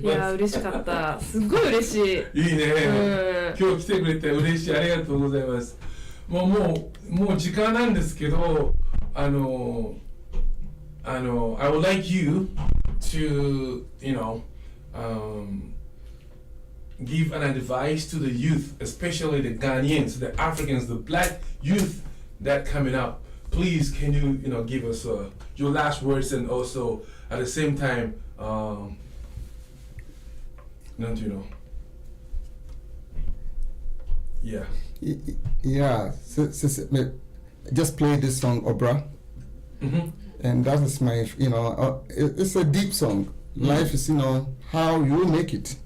Speaker 5: いや嬉しかった。すごい嬉しい。
Speaker 3: いいね。今日来てくれて嬉しい。ありがとうございます。もう時間なんですけど、I would like you to, give an advice to the youth, especially the Ghanaians, the Africans, the black youth that coming up. Please, can you, give us your last words and also at the same time, yeah.
Speaker 4: Yeah, just play this song, Obra. And that is my, it's a deep song. Life is, how you make it.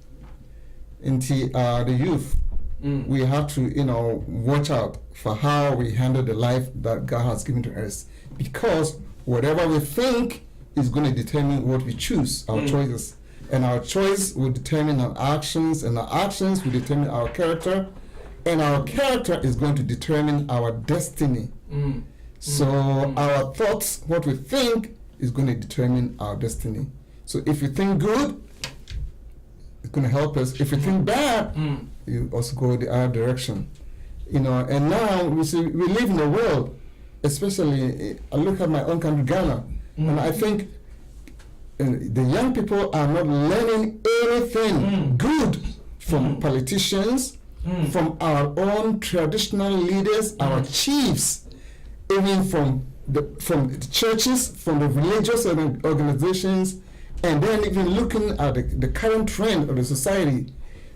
Speaker 4: Into the youth, we have to, watch out for how we handle the life that God has given to us. Because whatever we think is going to determine what we choose, our choices. And our choice will determine our actions, and our actions will determine our character. And our character is going to determine our destiny. So our thoughts, what we think, is going to determine our destiny. So if you think good, it's going to help us. If you think bad, you also go the other direction. And now we live in a world, especially I look at my own country, Ghana, and I think the young people are not learning anything good from politicians, from our own traditional leaders, our chiefs, even from the churches, from the religious organizations, and then even looking at the current trend of the society,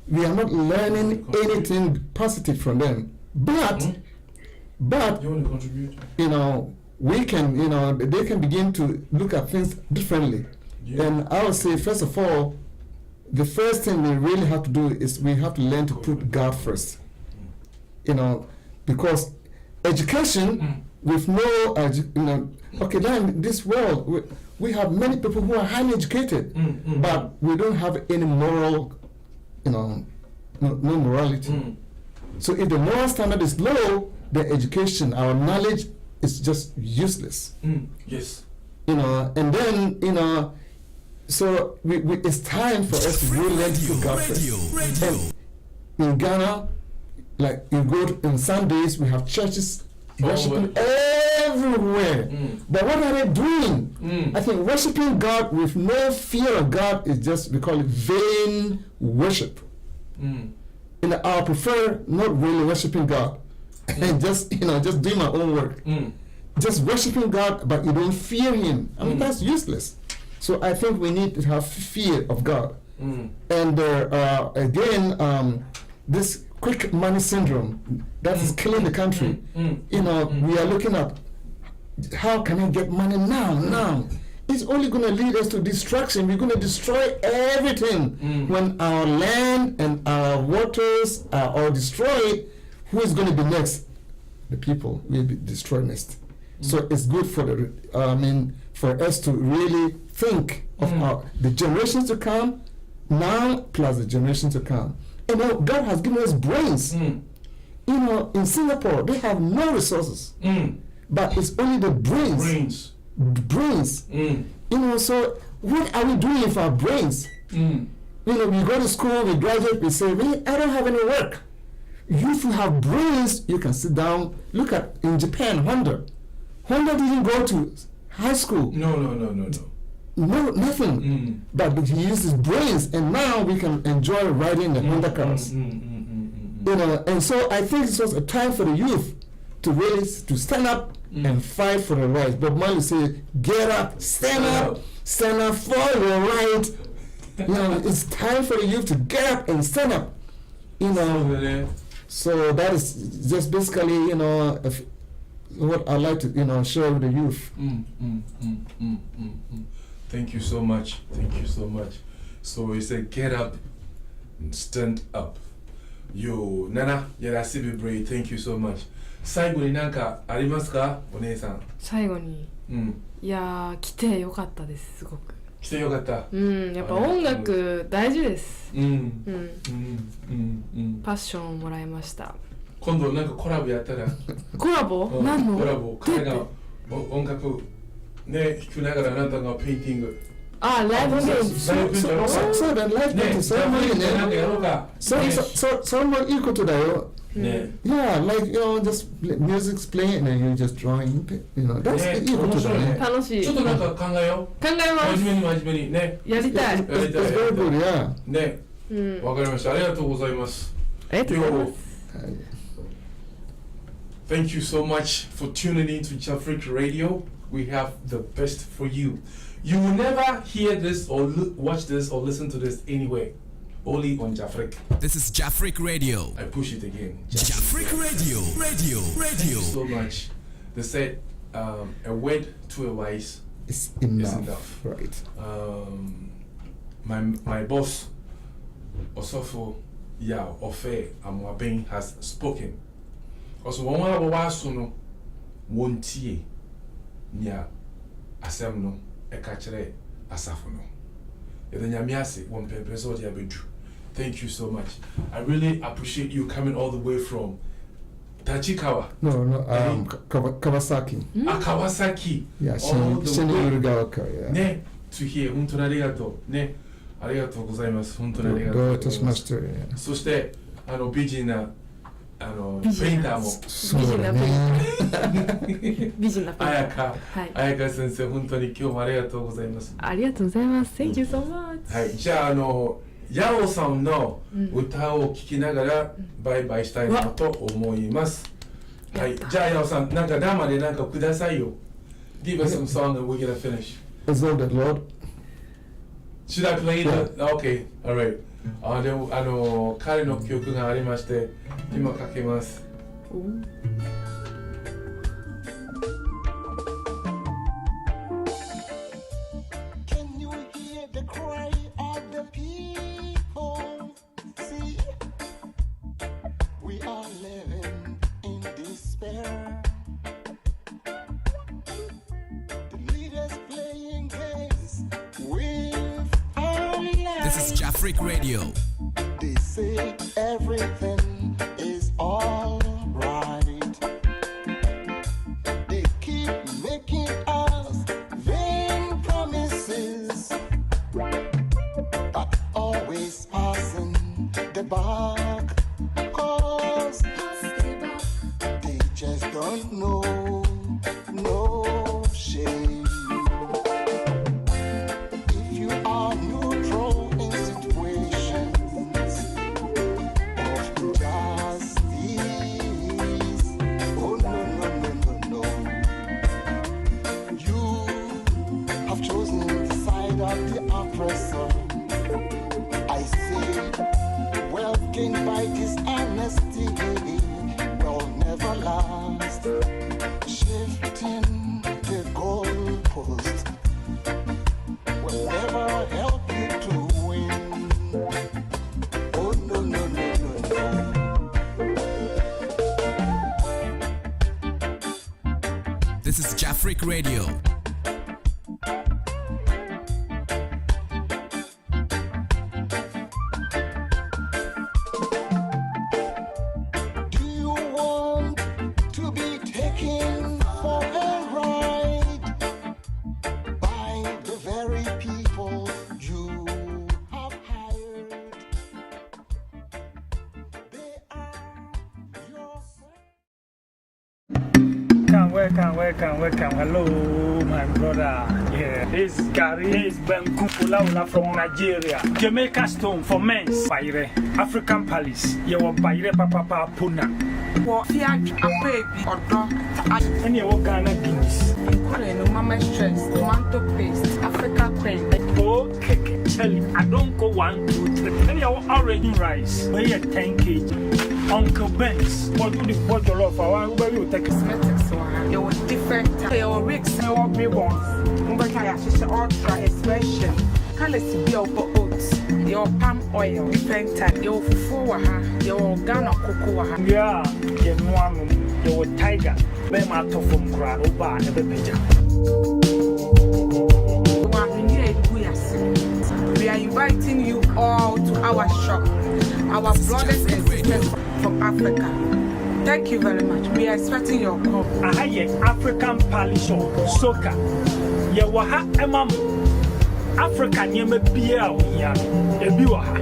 Speaker 4: we are not learning anything positive from them. But you want to contribute? We can, they can begin to look at things differently. Yeah. And I would say, first of all, the first thing we really have to do is we have to learn to put God first. Because education with no, okay, then in this world, we have many people who are highly educated, but we don't have any moral, no morality. So if the moral standard is low, the education, our knowledge is just useless.
Speaker 3: Yes.
Speaker 4: And then, so it's time for us to really learn to put God first. And in Ghana, like you go to, on Sundays, we have churches worshiping everywhere. But what are they doing? I think worshiping God with no fear of God is just, we call it vain worship. And I prefer not really worshiping God and just doing my own work. Just worshiping God, but you don't fear Him. I mean, that's useless. So I think we need to have fear of God. And again, this quick money syndrome that is killing the country. You know, we are looking at how can I get money now. It's only going to lead us to destruction. We're going to destroy everything. When our land and our waters are all destroyed, who is going to be next? The people will be destroyed next. So it's good for for us to really think of the generations to come now plus the generations to come. You know, God has given us brains. You know, in Singapore they have no resources, but it's only the brains. You know, so what are we doing with our brains? You know, we go to school, we graduate, we say, I don't have any work. If you have brains, you can sit down. Look at in Japan, Honda didn't go to high school. No, nothing. But he used his brains, and now we can enjoy riding the Honda cars. You know, and so I think this was a time for the youth to really to stand up and fight for the rights. But Marley say, get up, stand up for your right. You know, it's time for the youth to get up and stand up. You know, so that is just basically, you know, what I like to, you know, share with the youth.
Speaker 3: Thank you so much. So he said, get up and stand up. Yo, Nana, Yarasibi, thank you so much. 最後に何かありますか、お姉さん。
Speaker 5: 最後に、いやー来てよかったです、すごく。
Speaker 3: 来てよかった。
Speaker 5: やっぱ音楽大事です。パッションをもらいました。
Speaker 3: 今度なんかコラボやったら。
Speaker 5: コラボ？何の？
Speaker 3: コラボ。彼が音楽ね弾きながらあなたがペインティング。
Speaker 5: ライブペインティング。
Speaker 4: そうだ、ライブペインティング。それもいいね。
Speaker 3: なんかやろうか。
Speaker 4: それもいいことだよ。Yeah, like, you know, just music's playing and you're just drawing, you know, that's the evil to them.
Speaker 5: 楽しい。
Speaker 3: ちょっとなんか考えよう。考えます。真面目にね。
Speaker 5: やりたい。
Speaker 4: It's very good, yeah.
Speaker 3: ね。わかりました。ありがとうございます。
Speaker 5: ありがとうございます。
Speaker 3: Thank you so much for tuning in to Jafric Radio. We have the best for you. You will never hear this or watch this or listen to this anywhere. Only on Jafric.
Speaker 2: This is Jafric Radio.
Speaker 3: I push it again.
Speaker 2: Jafric Radio.
Speaker 3: Thank you so much. They said a word to a wise
Speaker 4: is enough. Right.
Speaker 3: My boss, Osofo YAW, OFEI, AMOABENG, has spoken. Also, one of our sono won't tie nya asemno ekachere asafono. Yadanyamiase one pepeso diabedu. Thank you so much. I really appreciate you coming all the way from Tachikawa.
Speaker 4: No, Kawasaki.
Speaker 3: Kawasaki.
Speaker 4: Yeah,
Speaker 3: all the way.
Speaker 4: Yeah.
Speaker 3: Ne, to here. Hontou ni arigatou. Ne, arigatou gozaimasu. Hontou ni arigatou.
Speaker 4: どういたしまして。
Speaker 3: そして美人なペインターも。
Speaker 4: そうだね。
Speaker 5: 美人なペインター。
Speaker 3: 彩香先生、本当に今日もありがとうございます。
Speaker 5: ありがとうございます。Thank you so much。
Speaker 3: はい、じゃあYAWさんの歌を聴きながらバイバイしたいなと思います。はい、じゃあYAWさん、なんか生でなんかくださいよ。Give us some song and we're gonna finish.
Speaker 4: Is that the Lord?
Speaker 3: Should I play the? Okay, alright. でも彼の曲がありまして今かけます。
Speaker 2: This is Jafric Radio.
Speaker 1: They say everything is all right. They keep making us vain promises, but always passing the buck. 'Cause they just don't know no shame. If you are neutral in situations of injustice, oh no. You have chosen the side of the oppressor. living by dishonesty will never last. Shifting the goalpost will never help you to win. Oh no no no no.
Speaker 2: This is Jafric Radio.
Speaker 6: Welcome. Hello, my brother. Yeah, this Gary is Ben Kupula from Nigeria. Jamaica Stone for men's. Baire, African Palace. You want Baire Papa Puna.
Speaker 7: What Fiat, a baby, or dog,
Speaker 6: and you Ghana Guinness.
Speaker 7: including Mama Stress, tomato paste, Africa cream.
Speaker 6: Okay, Charlie, I don't go 1, 2, 3. And your orange rice. Weigh 10 kg. Uncle Ben's. What do the bottle of our baby will take
Speaker 7: Cosmetics, you want different, your rigs, your big ones. But I have ultra expression. Colors be your oats, your palm oil, different type, your fufu, your Ghana cocoa.
Speaker 6: Yeah, your tiger. Bema to from Gra, Oba, and the Beja.
Speaker 7: We are inviting you all to our shop, our brothers and sisters from Africa. Thank you very much. We are expecting your call.
Speaker 6: I have African Palace or Soka. Yawaha Emam African Yama Bia, a Biwaha.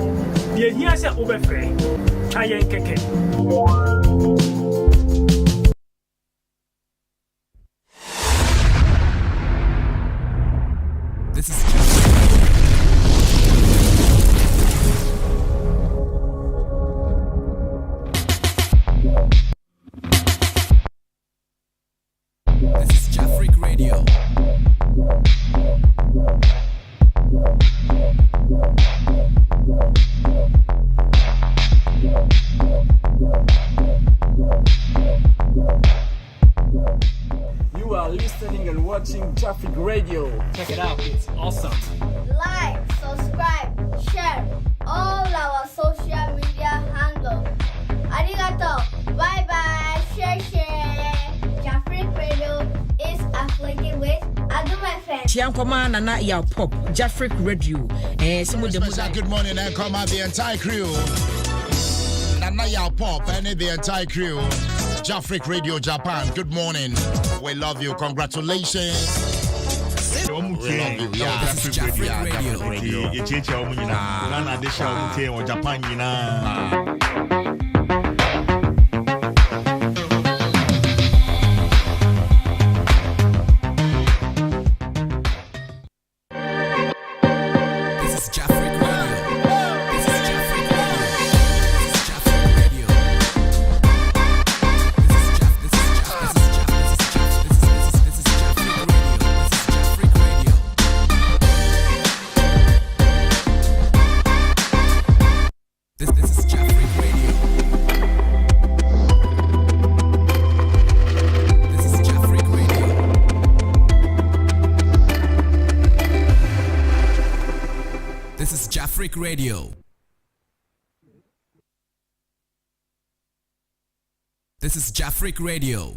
Speaker 6: The Yasa Obefre, Chayan Keke.
Speaker 2: This is Jafric Radio.
Speaker 8: You are listening and watching Jafric Radio.
Speaker 9: Check it out, it's awesome.
Speaker 10: Like, subscribe, share all our social media handles. Arigato. Bye bye. Share. Jafric Radio is affiliated with AMOABENG.
Speaker 11: Chiankoma Nana YAW Pop, Jafric Radio.
Speaker 12: Special good morning and come out the entire crew. Nana YAW Pop and the entire crew. Jafric Radio Japan, good morning. We love you. Congratulations. We love you. Yeah,
Speaker 2: This is Jafric Radio. This is Jafric Radio. This is Jafric Radio. This is Jafric Radio. This is Jafric Radio. This is Jafric Radio. This is Jafric Radio. This is Jafric Radio.